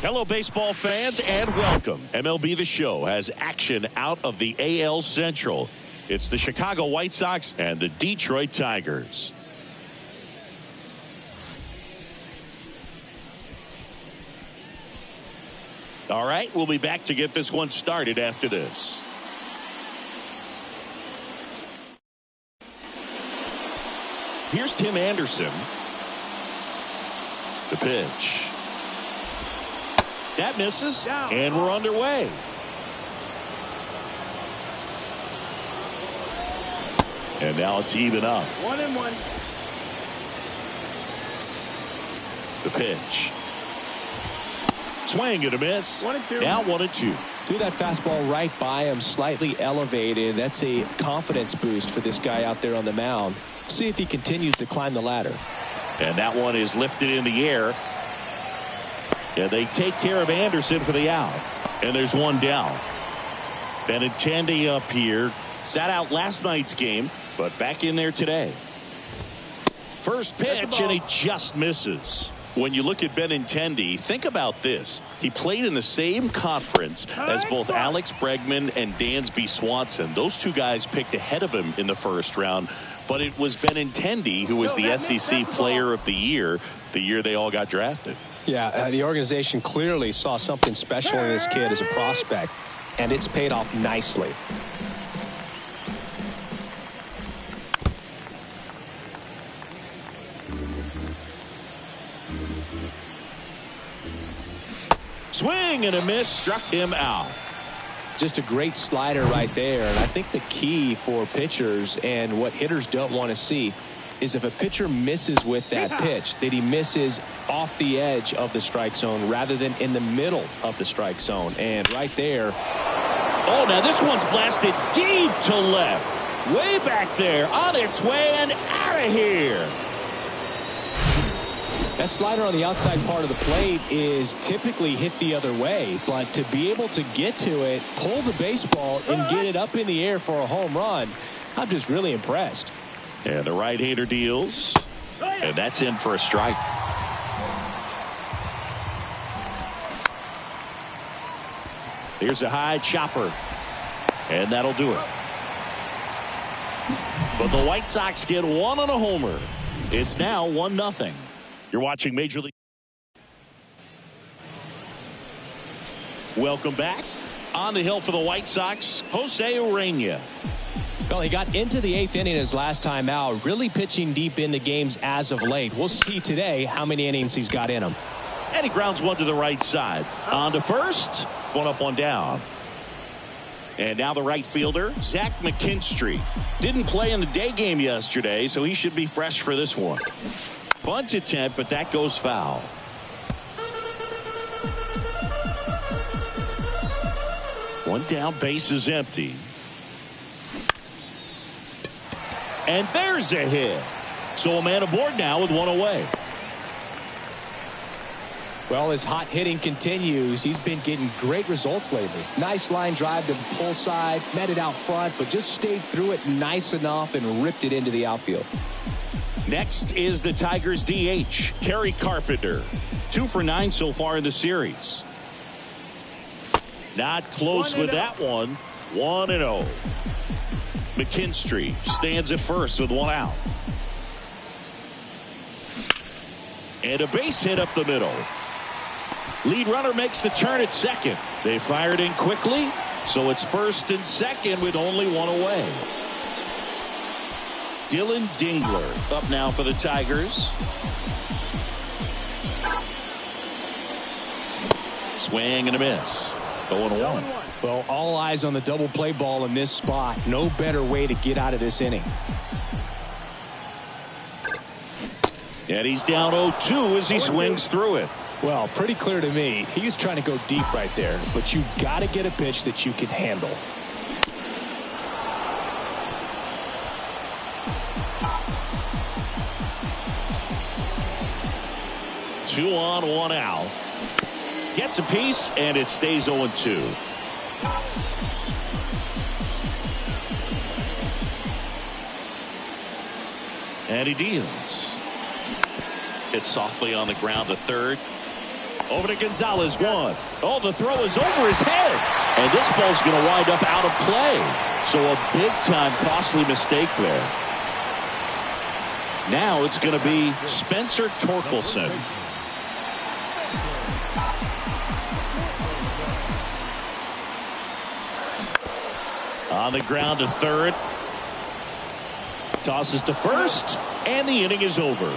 Hello, baseball fans, and welcome. MLB The Show has action out of the AL Central. It's the Chicago White Sox and the Detroit Tigers. All right, we'll be back to get this one started after this. Here's Tim Anderson. The pitch. That misses, and we're underway. And now it's even up. 1-1. The pitch. Swing and a miss. 1-2. Now 1-2. Threw that fastball right by him, slightly elevated. That's a confidence boost for this guy out there on the mound. See if he continues to climb the ladder. And that one is lifted in the air. And they take care of Anderson for the out. And there's one down. Benintendi up here. Sat out last night's game, but back in there today. First pitch, and he just misses. When you look at Benintendi, think about this. He played in the same conference as both Alex Bregman and Dansby Swanson. Those two guys picked ahead of him in the first round. But it was Benintendi who was the SEC Player of the year they all got drafted. Yeah, the organization clearly saw something special in this kid as a prospect, and it's paid off nicely. Swing and a miss, struck him out. Just a great slider right there, and I think the key for pitchers and what hitters don't want to see is if a pitcher misses with that pitch, that he misses off the edge of the strike zone rather than in the middle of the strike zone. And right there. Oh, now this one's blasted deep to left. Way back there, on its way and out of here. That slider on the outside part of the plate is typically hit the other way, but to be able to get to it, pull the baseball, and get it up in the air for a home run, I'm just really impressed. And the right-hander deals, and that's in for a strike. Here's a high chopper, and that'll do it. But the White Sox get one on a homer. It's now 1-0. You're watching Major League. Welcome back. On the hill for the White Sox, Jose Urena. Well, he got into the 8th inning his last time out, really pitching deep into games as of late. We'll see today how many innings he's got in him. And he grounds one to the right side. On to first. One up, one down. And now the right fielder, Zach McKinstry. Didn't play in the day game yesterday, so he should be fresh for this one. Bunt attempt, but that goes foul. One down, base is empty. And there's a hit. So a man aboard now with one away. Well, his hot hitting continues. He's been getting great results lately. Nice line drive to the pull side, met it out front, but just stayed through it nice enough and ripped it into the outfield. Next is the Tigers DH, Kerry Carpenter. 2 for 9 so far in the series. Not close with that one. 1-0. McKinstry stands at first with one out. And a base hit up the middle. Lead runner makes the turn at second. They fired in quickly, so it's first and second with only one away. Dylan Dingler up now for the Tigers. Swing and a miss. 0-1. Well, all eyes on the double play ball in this spot. No better way to get out of this inning. And he's down 0-2 as he swings through it. Well, pretty clear to me. He was trying to go deep right there, but you got to get a pitch that you can handle. Two on, one out. Gets a piece, and it stays 0-2. And he deals. It's softly on the ground to third. Over to Gonzalez, one. Oh, the throw is over his head. And this ball's going to wind up out of play. So a big-time costly mistake there. Now it's going to be Spencer Torkelson. On the ground to third. Tosses to first. And the inning is over.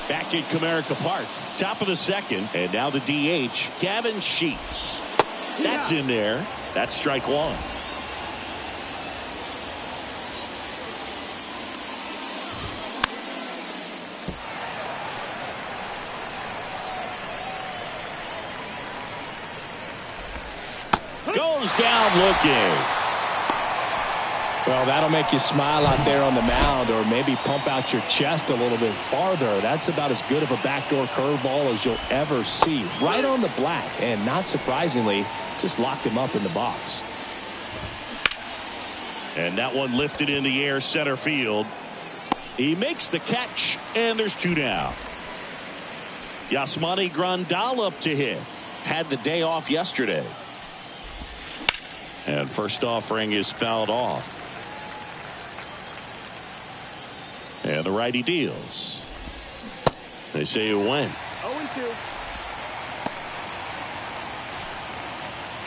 Back in Comerica Park. Top of the second. And now the DH, Gavin Sheets. That's in there. That's strike one. Goes down looking. Well, that'll make you smile out there on the mound, or maybe pump out your chest a little bit farther. That's about as good of a backdoor curveball as you'll ever see. Right on the black, and not surprisingly, just locked him up in the box. And that one lifted in the air center field. He makes the catch, and there's two down. Yasmani Grandal up to hit. Had the day off yesterday. And first offering is fouled off. And the righty deals. They say it went. 0-2.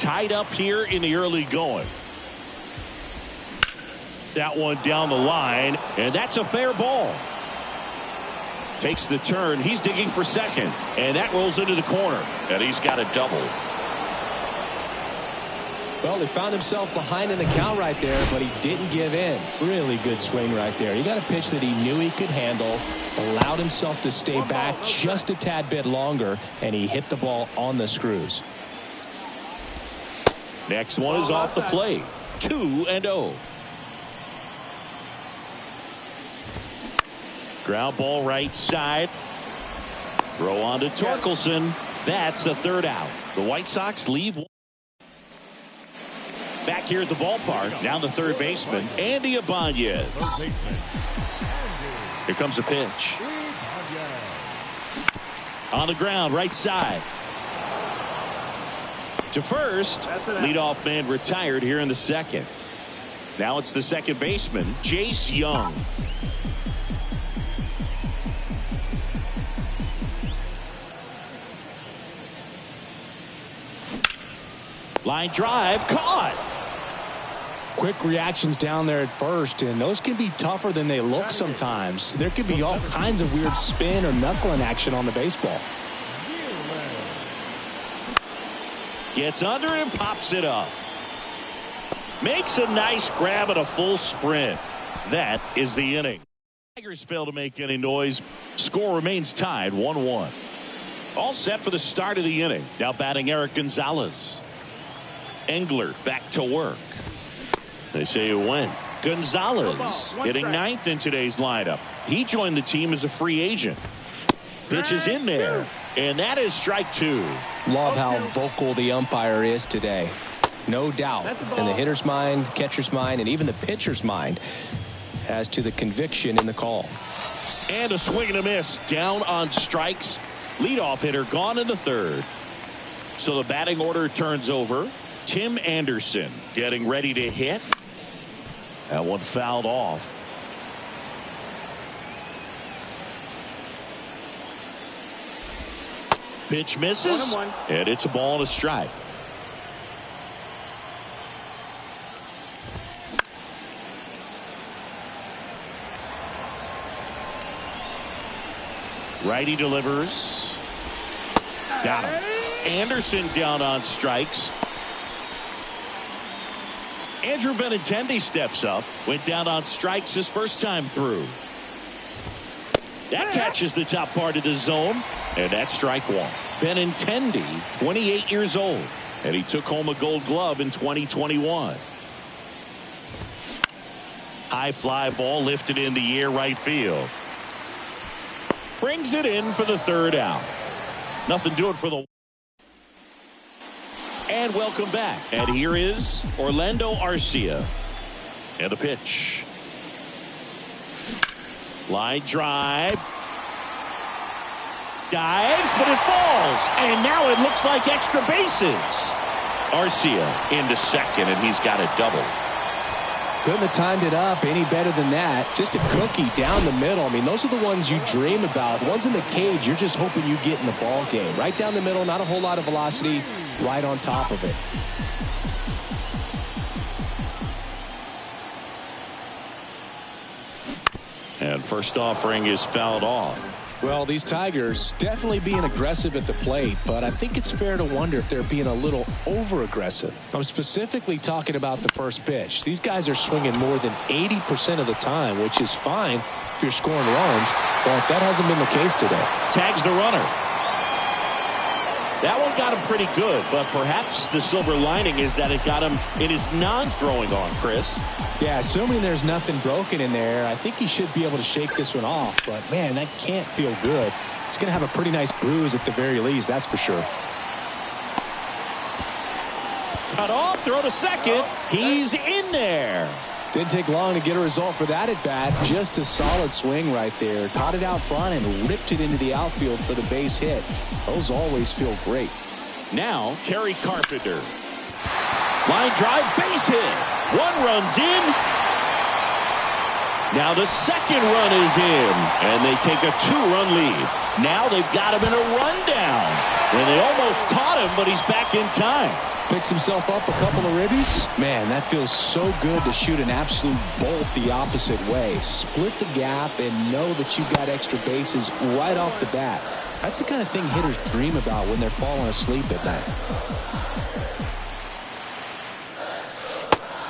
Tied up here in the early going. That one down the line, and that's a fair ball. Takes the turn. He's digging for second, and that rolls into the corner, and he's got a double. Well, he found himself behind in the count right there, but he didn't give in. Really good swing right there. He got a pitch that he knew he could handle, allowed himself to stay back just a tad bit longer, and he hit the ball on the screws. Next one is off the plate. 2-0. Ground ball right side. Throw on to Torkelson. That's the third out. The White Sox leave. Back here at the ballpark, down the third baseman, Andy Ibanez. Here comes a pitch. On the ground, right side. To first, leadoff man retired here in the second. Now it's the second baseman, Jace Young. Line drive, caught. Quick reactions down there at first, and those can be tougher than they look sometimes. There could be all kinds of weird spin or knuckling action on the baseball. Gets under and pops it up. Makes a nice grab at a full sprint. That is the inning. Tigers fail to make any noise. Score remains tied 1-1. All set for the start of the inning. Now batting Eric Gonzalez. Engler back to work. They say it went. Gonzalez hitting ninth in today's lineup. He joined the team as a free agent. Pitch is in there, and that is strike two. Love how vocal the umpire is today. No doubt in the hitter's mind, catcher's mind, and even the pitcher's mind as to the conviction in the call. And a swing and a miss. Down on strikes. Leadoff hitter gone in the third. So the batting order turns over. Tim Anderson getting ready to hit. That one fouled off. Pitch misses. 1-1. And it's a ball and a strike. Righty delivers. Got him. Anderson down on strikes. Andrew Benintendi steps up. Went down on strikes his first time through. That catches the top part of the zone. And that's strike one. Benintendi, 28 years old. And he took home a gold glove in 2021. High fly ball lifted in the air right field. Brings it in for the third out. Nothing doing for the. And welcome back. And here is Orlando Arcia. And a pitch. Line drive. Dives, but it falls. And now it looks like extra bases. Arcia into second, and he's got a double. Couldn't have timed it up any better than that. Just a cookie down the middle. I mean, those are the ones you dream about. The ones in the cage, you're just hoping you get in the ball game. Right down the middle, not a whole lot of velocity, right on top of it. And first offering is fouled off. Well, these Tigers definitely being aggressive at the plate, but I think it's fair to wonder if they're being a little over-aggressive. I'm specifically talking about the first pitch. These guys are swinging more than 80% of the time, which is fine if you're scoring runs, but that hasn't been the case today. Tags the runner. That one got him pretty good, but perhaps the silver lining is that it got him in his non-throwing arm, Chris. Yeah, assuming there's nothing broken in there, I think he should be able to shake this one off. But, man, that can't feel good. He's going to have a pretty nice bruise at the very least, that's for sure. Cut off, throw to second. He's in there. Didn't take long to get a result for that at bat. Just a solid swing right there. Caught it out front and ripped it into the outfield for the base hit. Those always feel great. Now, Kerry Carpenter. Line drive, base hit. One run's in. Now the second run is in. And they take a 2-run lead. Now they've got him in a rundown. And they almost caught him, but he's back in time. Picks himself up a couple of ribbies. Man, that feels so good to shoot an absolute bolt the opposite way. Split the gap and know that you've got extra bases right off the bat. That's the kind of thing hitters dream about when they're falling asleep at night.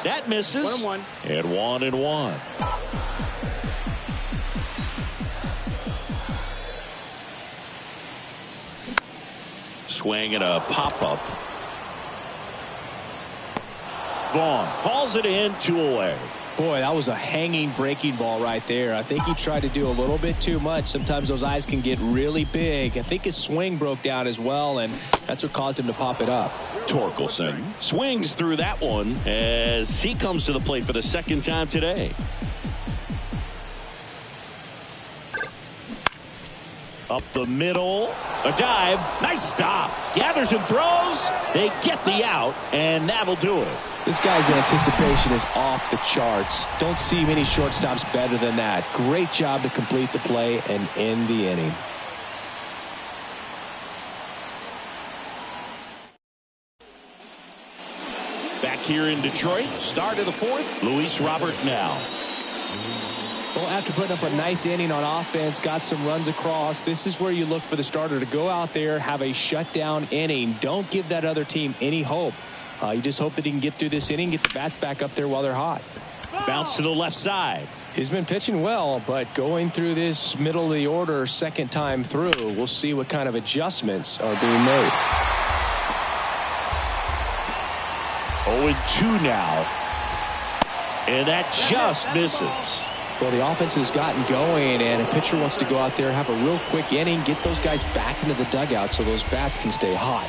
That misses. 1-1. And 1-1. Swing and a pop-up. Vaughn calls it in, 2 away. Boy, that was a hanging breaking ball right there. I think he tried to do a little bit too much. Sometimes those eyes can get really big. I think his swing broke down as well, and that's what caused him to pop it up. Torkelson swings through that one as he comes to the plate for the second time today. Up the middle, a dive, nice stop. Gathers and throws. They get the out, and that'll do it. This guy's anticipation is off the charts. Don't see many shortstops better than that. Great job to complete the play and end the inning. Back here in Detroit, start of the fourth, Luis Robert now. Well, after putting up a nice inning on offense, got some runs across, this is where you look for the starter to go out there, have a shutdown inning. Don't give that other team any hope. You just hope that he can get through this inning, get the bats back up there while they're hot. Bounce to the left side. He's been pitching well, but going through this middle of the order second time through, we'll see what kind of adjustments are being made. 0-2 now. And that just misses. Well, the offense has gotten going, and a pitcher wants to go out there, have a real quick inning, get those guys back into the dugout so those bats can stay hot.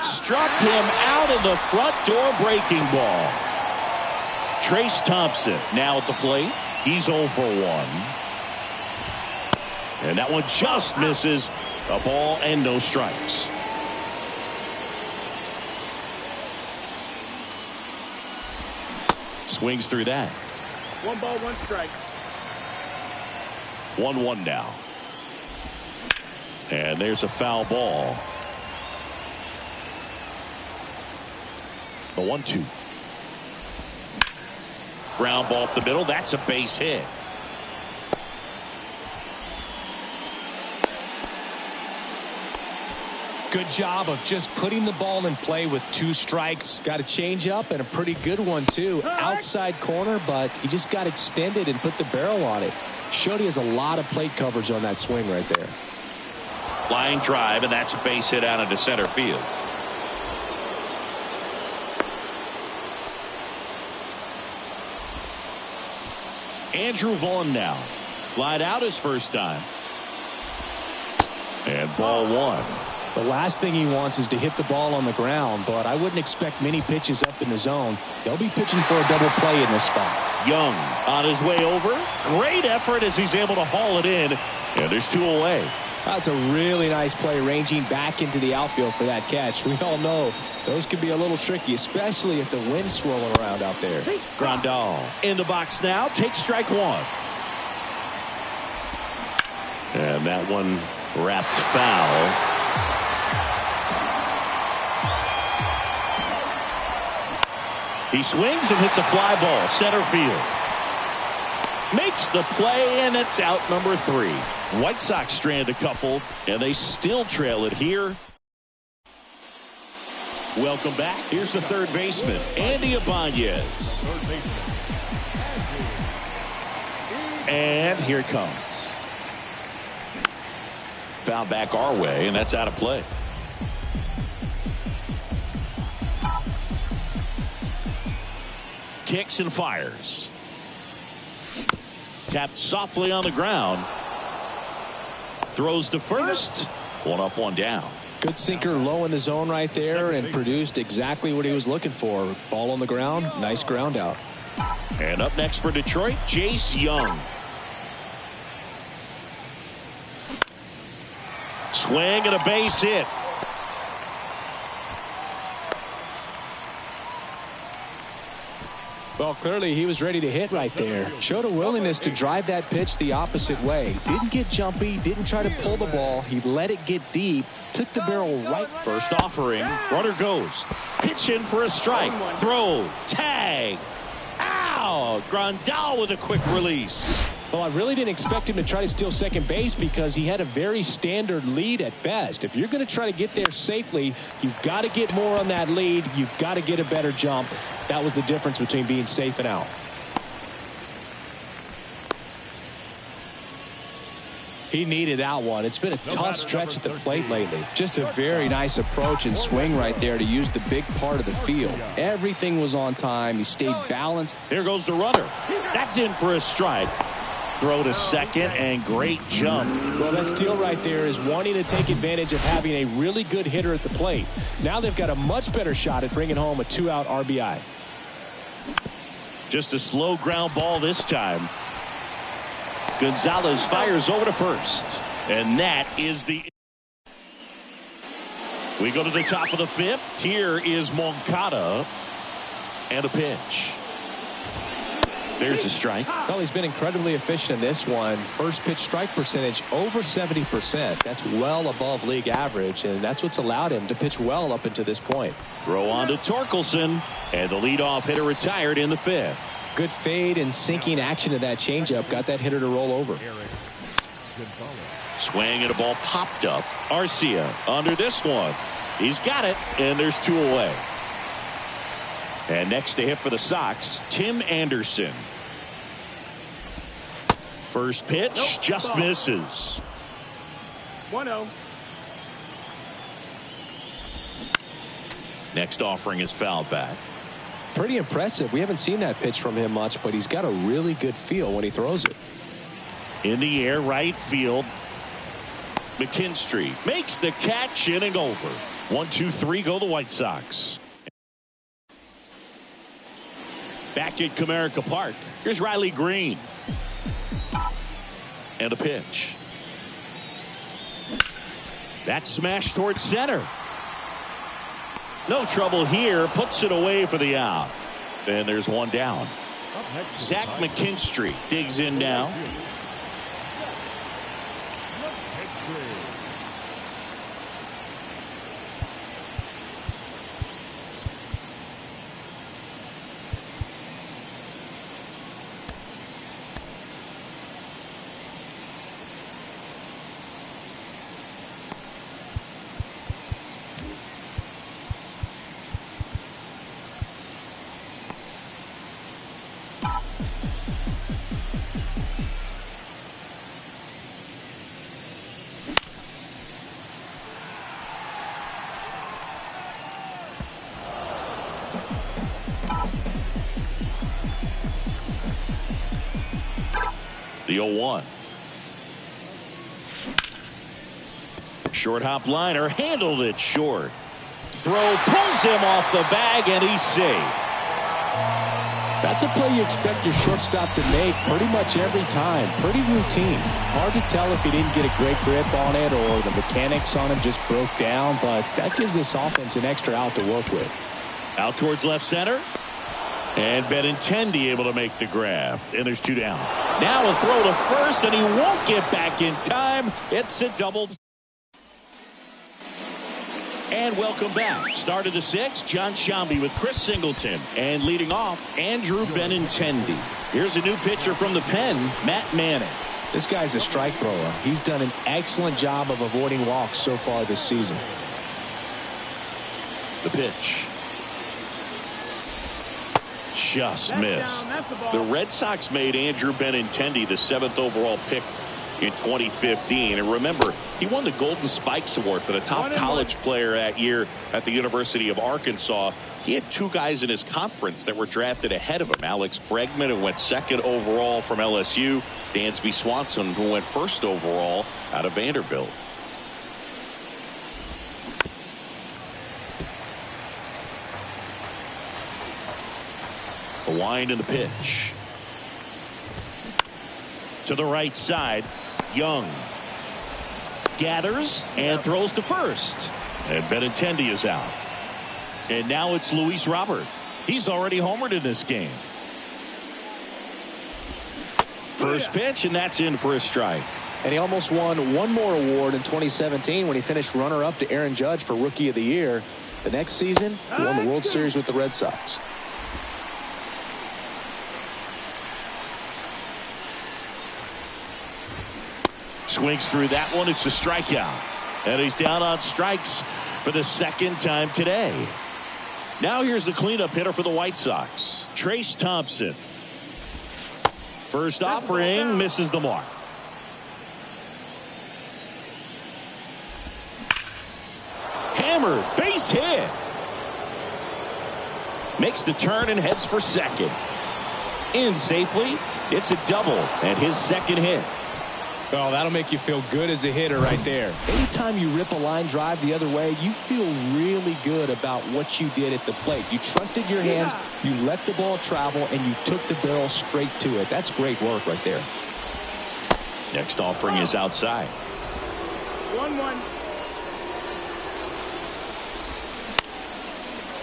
Struck him out of the front door breaking ball. Trace Thompson now at the plate. He's 0 for 1. And that one just misses. A ball and no strikes. Swings through that. 1 ball, 1 strike. 1-1 now. And there's a foul ball. The 1-2. Ground ball up the middle. That's a base hit. Good job of just putting the ball in play with 2 strikes. Got a change up and a pretty good one too. Outside corner, but he just got extended and put the barrel on it. Showed he has a lot of plate coverage on that swing right there. Line drive, and that's a base hit out into center field. Andrew Vaughn now. Flied out his first time. And ball 1. The last thing he wants is to hit the ball on the ground, but I wouldn't expect many pitches up in the zone. They'll be pitching for a double play in this spot. Young on his way over. Great effort as he's able to haul it in. And there's 2 away. That's a really nice play, ranging back into the outfield for that catch. We all know those can be a little tricky, especially if the wind's swirling around out there. Grandal in the box now. Takes strike 1. And that one wrapped foul. He swings and hits a fly ball center field. Makes the play, and it's out number 3. White Sox strand a couple, and they still trail it here. Welcome back. Here's the third baseman, Andy Ibanez. And here it comes. Foul back our way, and that's out of play. Kicks and fires. Tapped softly on the ground. Throws to first. 1 up, 1 down. Good sinker low in the zone right there and produced exactly what he was looking for. Ball on the ground. Nice ground out. And up next for Detroit, Jace Young. Swing and a base hit. Well, clearly he was ready to hit right there. Showed a willingness to drive that pitch the opposite way. Didn't get jumpy, didn't try to pull the ball. He let it get deep, took the barrel right. First offering, runner goes. Pitch in for a strike. Throw, tag. Ow! Grandal with a quick release. Well, I really didn't expect him to try to steal second base because he had a very standard lead at best. If you're going to try to get there safely, you've got to get more on that lead. You've got to get a better jump. That was the difference between being safe and out. He needed that one. It's been a tough stretch at the plate lately. Just a very nice approach and swing right there to use the big part of the field. Everything was on time. He stayed balanced. Here goes the runner. That's in for a strike. Throw to second, and great jump. Well, that steal right there is wanting to take advantage of having a really good hitter at the plate. Now they've got a much better shot at bringing home a 2-out RBI. Just a slow ground ball this time. Gonzalez fires over to first. And that is the... We go to the top of the 5th. Here is Moncada. And a pitch. There's a strike. Well, he's been incredibly efficient in this one. First pitch strike percentage over 70%. That's well above league average, and that's what's allowed him to pitch well up until this point. Throw on to Torkelson, and the leadoff hitter retired in the 5th. Good fade and sinking action to that changeup. Got that hitter to roll over. Swing and a ball popped up. Arcia under this one. He's got it, and there's 2 away. And next to hit for the Sox, Tim Anderson. First pitch, just misses. 1-0. Next offering is fouled back. Pretty impressive. We haven't seen that pitch from him much, but he's got a really good feel when he throws it. In the air, right field. McKinstry makes the catch, inning over. 1-2-3 go the White Sox. Back at Comerica Park, here's Riley Green. And a pitch. That smash towards center. No trouble here, puts it away for the out. And there's 1 down. Zach McKinstry digs in now. The 0-1. Short hop liner, handled it short. Throw pulls him off the bag, and he's safe. That's a play you expect your shortstop to make pretty much every time. Pretty routine. Hard to tell if he didn't get a great grip on it or the mechanics on him just broke down, but that gives this offense an extra out to work with. Out towards left center. And Benintendi able to make the grab. And there's 2 down. Now a throw to first, and he won't get back in time. It's a double. And welcome back. Start of the 6th, John Sciambi with Chris Singleton. And leading off, Andrew Benintendi. Here's a new pitcher from the pen, Matt Manning. This guy's a strike thrower. He's done an excellent job of avoiding walks so far this season. The pitch. Just missed. The Red Sox made Andrew Benintendi the 7th overall pick in 2015. And remember, he won the Golden Spikes Award for the top college player that year at the University of Arkansas. He had 2 guys in his conference that were drafted ahead of him. Alex Bregman, who went 2nd overall from LSU. Dansby Swanson, who went 1st overall out of Vanderbilt. A wind in the pitch. To the right side, Young gathers and throws to first. And Benintendi is out. And now it's Luis Robert. He's already homered in this game. First pitch, and that's in for a strike. And he almost won one more award in 2017 when he finished runner-up to Aaron Judge for Rookie of the Year. The next season, he won the World Series with the Red Sox. Swings through that one. It's a strikeout. And he's down on strikes for the 2nd time today. Now here's the cleanup hitter for the White Sox, Trace Thompson. First offering misses the mark. Hammered, base hit. Makes the turn and heads for second. In safely. It's a double and his 2nd hit. Oh, that'll make you feel good as a hitter right there. Anytime you rip a line drive the other way, you feel really good about what you did at the plate. You trusted your hands, you let the ball travel, and you took the barrel straight to it. That's great work right there. Next offering is outside. 1-1.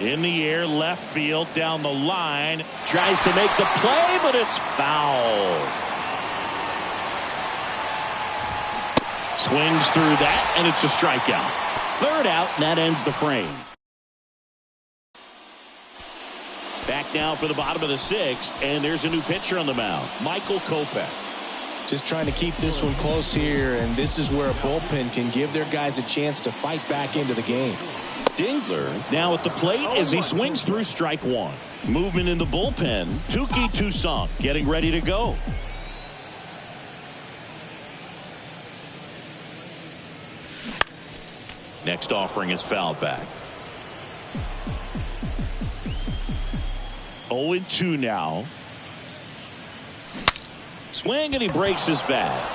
In the air, left field, down the line. Tries to make the play, but it's foul. Swings through that, and it's a strikeout. 3rd out, and that ends the frame. Back now for the bottom of the 6th, and there's a new pitcher on the mound, Michael Kopech. Just trying to keep this one close here, and this is where a bullpen can give their guys a chance to fight back into the game. Dingler now at the plate as he swings through strike 1. Movement in the bullpen, Touki Toussaint getting ready to go. Next offering is fouled back. 0-2 now. Swing, and he breaks his bat.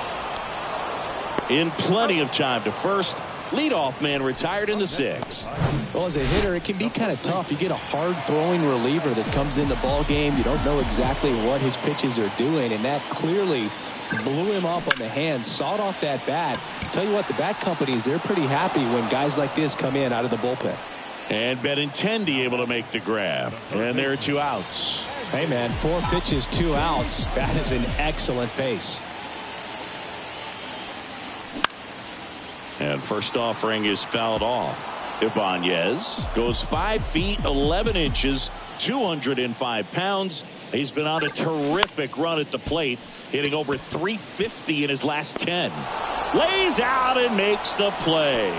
In plenty of time to first. Leadoff man retired in the 6th. Well, as a hitter, it can be kind of tough. You get a hard-throwing reliever that comes in the ball game. You don't know exactly what his pitches are doing, and that clearly blew him up on the hands, sawed off that bat. Tell you what, the bat companies, they're pretty happy when guys like this come in out of the bullpen. And Benintendi able to make the grab. And there are 2 outs. Hey, man, 4 pitches, 2 outs. That is an excellent pace. And first offering is fouled off. Ibanez goes 5 feet 11 inches, 205 pounds. He's been on a terrific run at the plate, hitting over 350 in his last 10. Lays out and makes the play.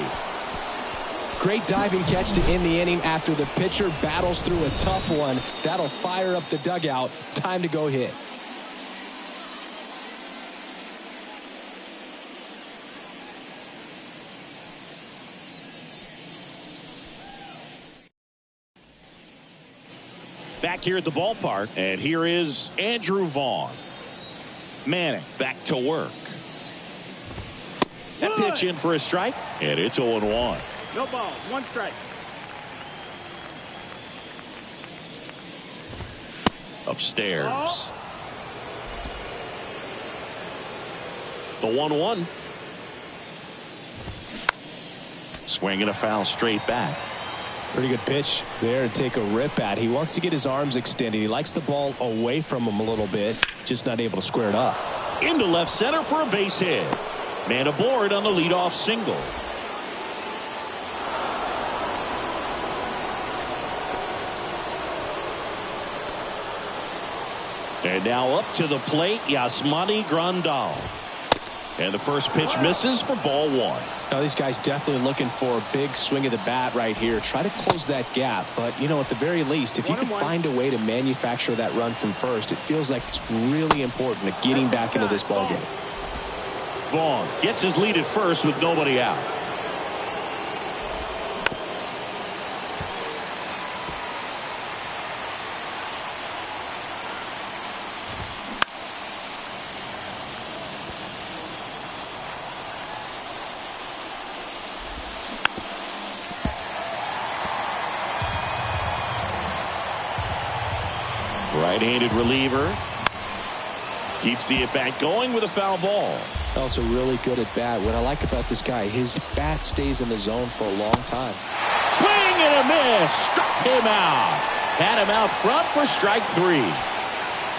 Great diving catch to end the inning after the pitcher battles through a tough one. That'll fire up the dugout. Time to go hit. Back here at the ballpark, and here is Andrew Vaughn. Manning back to work. That pitch in for a strike, and it's 0-1. No balls, 1 strike. Upstairs. The 1-1. Swinging a foul straight back. Pretty good pitch there to take a rip at. He wants to get his arms extended. He likes the ball away from him a little bit, just not able to square it up. Into left center for a base hit. Man aboard on the leadoff single. And now up to the plate, Yasmani Grandal. And the first pitch misses for ball 1. Now these guys definitely looking for a big swing of the bat right here. Try to close that gap. But, you know, at the very least, if you can find a way to manufacture that run from first, it feels like it's really important to getting back into this ballgame. Vaughn gets his lead at first with nobody out. Right-handed reliever keeps the at-bat going with a foul ball. Also really good at bat. What I like about this guy, his bat stays in the zone for a long time. Swing and a miss. Struck him out. Had him out front for strike 3.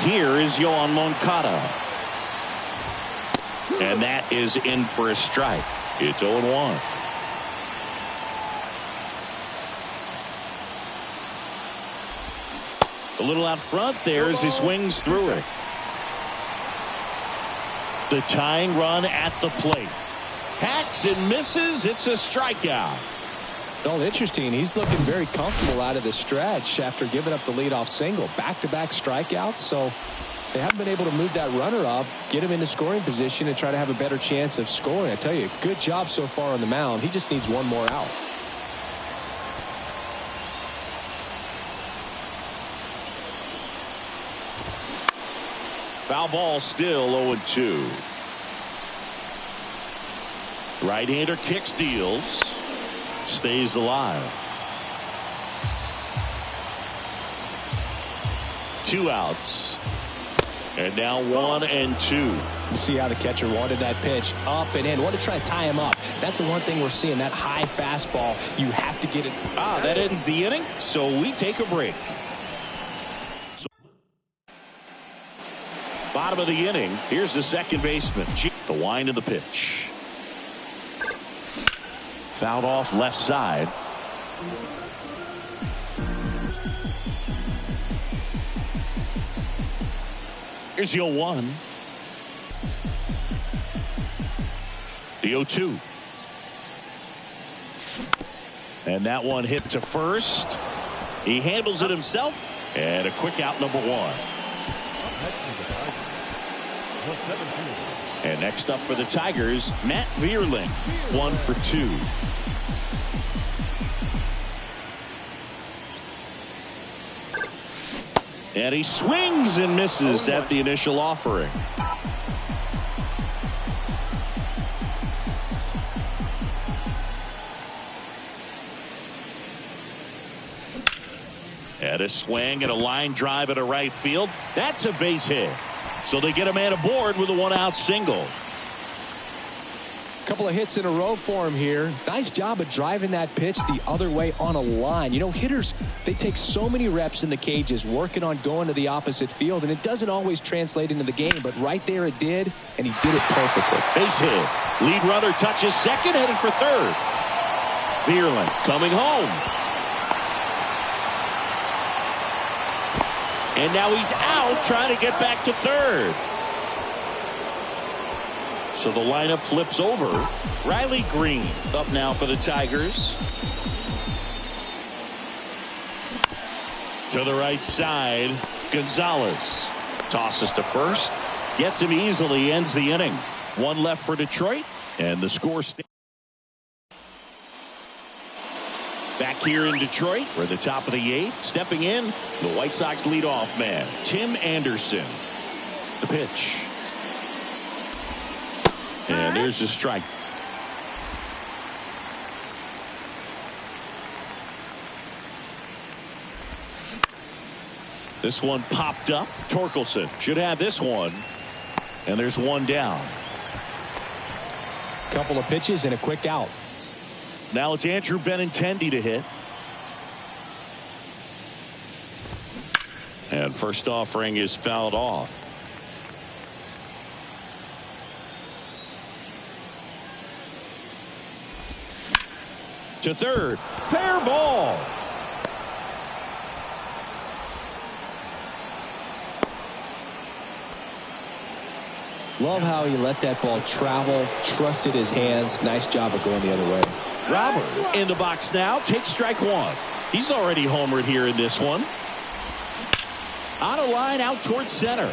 Here is Yohan Moncada. And that is in for a strike. It's 0-1. A little out front there as he swings through it. The tying run at the plate. Hacks and misses. It's a strikeout. Well, interesting. He's looking very comfortable out of the stretch after giving up the leadoff single. Back-to-back strikeouts. So they haven't been able to move that runner up, get him into scoring position, and try to have a better chance of scoring. I tell you, good job so far on the mound. He just needs one more out. Foul ball, still 0-2. Right-hander kick steals. Stays alive. 2 outs. And now 1 and 2. You see how the catcher wanted that pitch up and in. Want to try to tie him up. That's the one thing we're seeing, that high fastball. You have to get it. That ends the inning, so we take a break. Bottom of the inning. Here's the second baseman. The wind of the pitch. Fouled off left side. Here's the 0-1. The 0-2. And that one hit to first. He handles it himself. And a quick out, number 1. And next up for the Tigers, Matt Vierling, 1 for 2. And he swings and misses at the initial offering. And a swing and a line drive at a right field. That's a base hit. So they get a man aboard with a 1-out single. Couple of hits in a row for him here. Nice job of driving that pitch the other way on a line. You know, hitters, they take so many reps in the cages working on going to the opposite field, and it doesn't always translate into the game, but right there it did, and he did it perfectly. Base hit. Lead runner touches second, headed for third. Bierlin coming home. And now he's out trying to get back to third. So the lineup flips over. Riley Green up now for the Tigers. To the right side, Gonzalez tosses to first. Gets him easily, ends the inning. One left for Detroit, and the score stays. Back here in Detroit, we're at the top of the eighth. Stepping in, the White Sox leadoff man, Tim Anderson. The pitch. And there's the strike. This one popped up. Torkelson should have this one. And there's one down. Couple of pitches and a quick out. Now it's Andrew Benintendi to hit. And first offering is fouled off. To third. Fair ball. Love how he let that ball travel, trusted his hands. Nice job of going the other way. Robert in the box now. Takes strike one. He's already homered here in this one. On a line out towards center.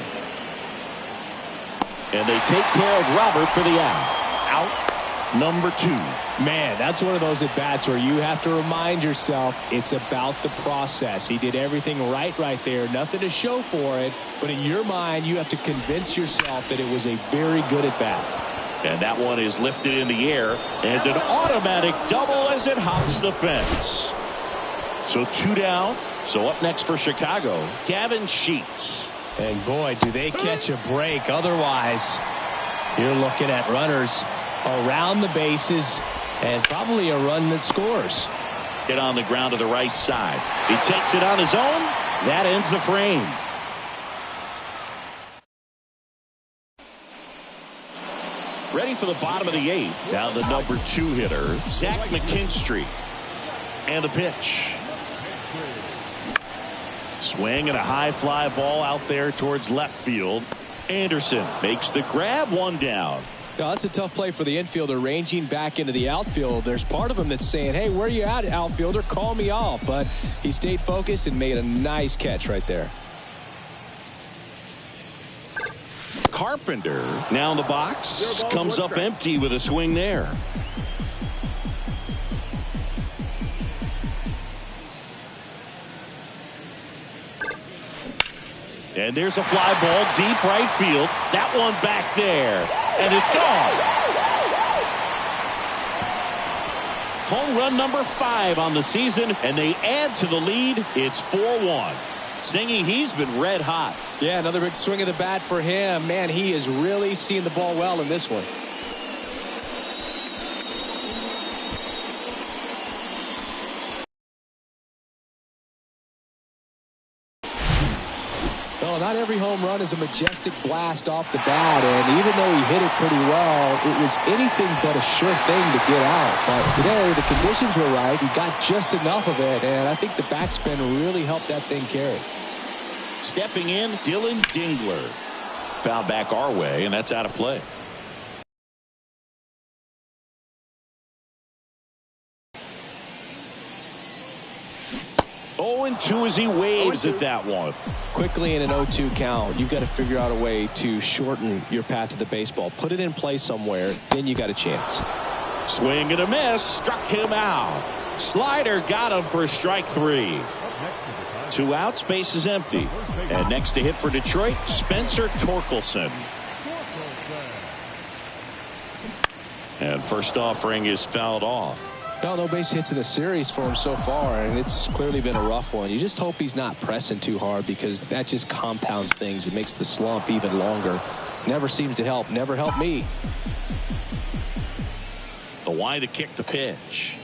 And they take care of Robert for the out. Out number 2. Man, that's one of those at-bats where you have to remind yourself it's about the process. He did everything right there. Nothing to show for it. But in your mind, you have to convince yourself that it was a very good at-bat. And that one is lifted in the air. And an automatic double as it hops the fence. So 2 down. So up next for Chicago, Gavin Sheets. And boy, do they catch a break. Otherwise, you're looking at runners around the bases and probably a run that scores. Get on the ground to the right side. He takes it on his own. That ends the frame. Ready for the bottom of the 8th. Down the number 2 hitter, Zach McKinstry. And the pitch. Swing and a high fly ball out there towards left field. Anderson makes the grab. 1 down. Yeah, that's a tough play for the infielder, ranging back into the outfield. There's part of him that's saying, hey, where you at, outfielder? Call me off. But he stayed focused and made a nice catch right there. Carpenter now in the box. Comes up empty with a swing there. And there's a fly ball deep right field. That one back there. And it's gone. Home run number 5 on the season. And they add to the lead. It's 4-1. Singing, he's been red hot. Yeah, another big swing of the bat for him. Man, he is really seeing the ball well in this one. Well, not every home run is a majestic blast off the bat, and even though he hit it pretty well, it was anything but a sure thing to get out. But today, the conditions were right. He got just enough of it, and I think the backspin really helped that thing carry. Stepping in, Dylan Dingler. Foul back our way, and that's out of play. And 2 as he waves at that one. Quickly in an 0-2 count, you've got to figure out a way to shorten your path to the baseball. Put it in play somewhere, then you got a chance. Swing and a miss, struck him out. Slider got him for strike 3. 2 outs, base is empty. And next to hit for Detroit, Spencer Torkelson. And first offering is fouled off. No base hits in the series for him so far, and it's clearly been a rough one. You just hope he's not pressing too hard, because that just compounds things. It makes the slump even longer. Never seems to help. Never helped me. Why to kick the pitch.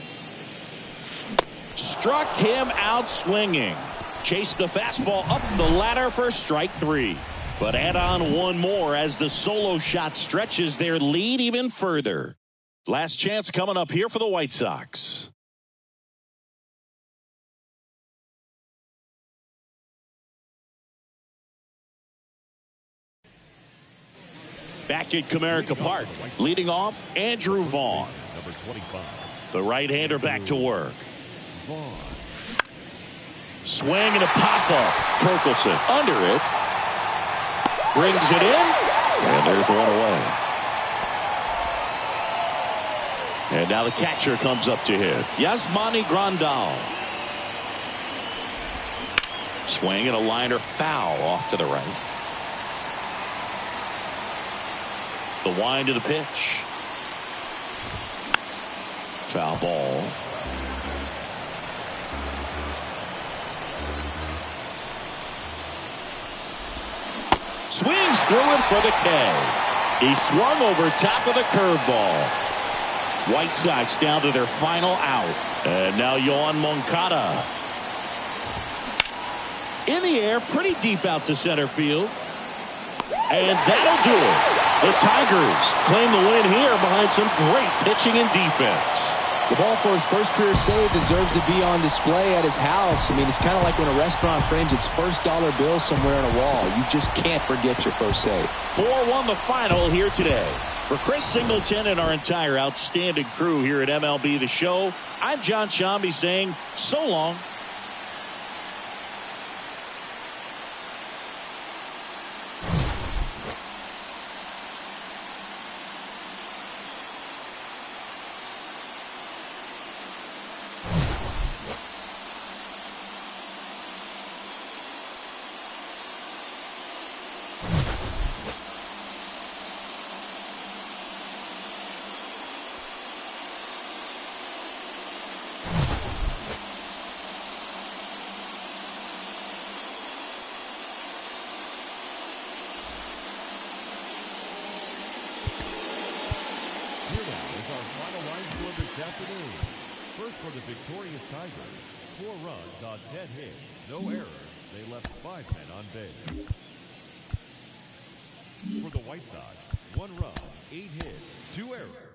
Struck him out swinging. Chased the fastball up the ladder for strike 3. But add on one more as the solo shot stretches their lead even further. Last chance coming up here for the White Sox. Back at Comerica Park, leading off, Andrew Vaughn. The right-hander back to work. Swing and a pop-up. Torkelson under it. Brings it in. And there's one away. And now the catcher comes up to hit. Yasmani Grandal. Swing and a liner foul off to the right. The wind of the pitch. Foul ball. Swings through it for the K. He swung over top of the curveball. White Sox down to their final out. And now Yoan Moncada. In the air, pretty deep out to center field. And that'll do it. The Tigers claim the win here behind some great pitching and defense. The ball for his first career save deserves to be on display at his house. I mean, it's kind of like when a restaurant frames its first dollar bill somewhere on a wall. You just can't forget your first save. 4-1 the final here today. For Chris Singleton and our entire outstanding crew here at MLB The Show, I'm John Shambi saying so long. Afternoon. First for the victorious Tigers, 4 runs on 10 hits, no errors. They left 5 men on base. For the White Sox, 1 run, 8 hits, 2 errors.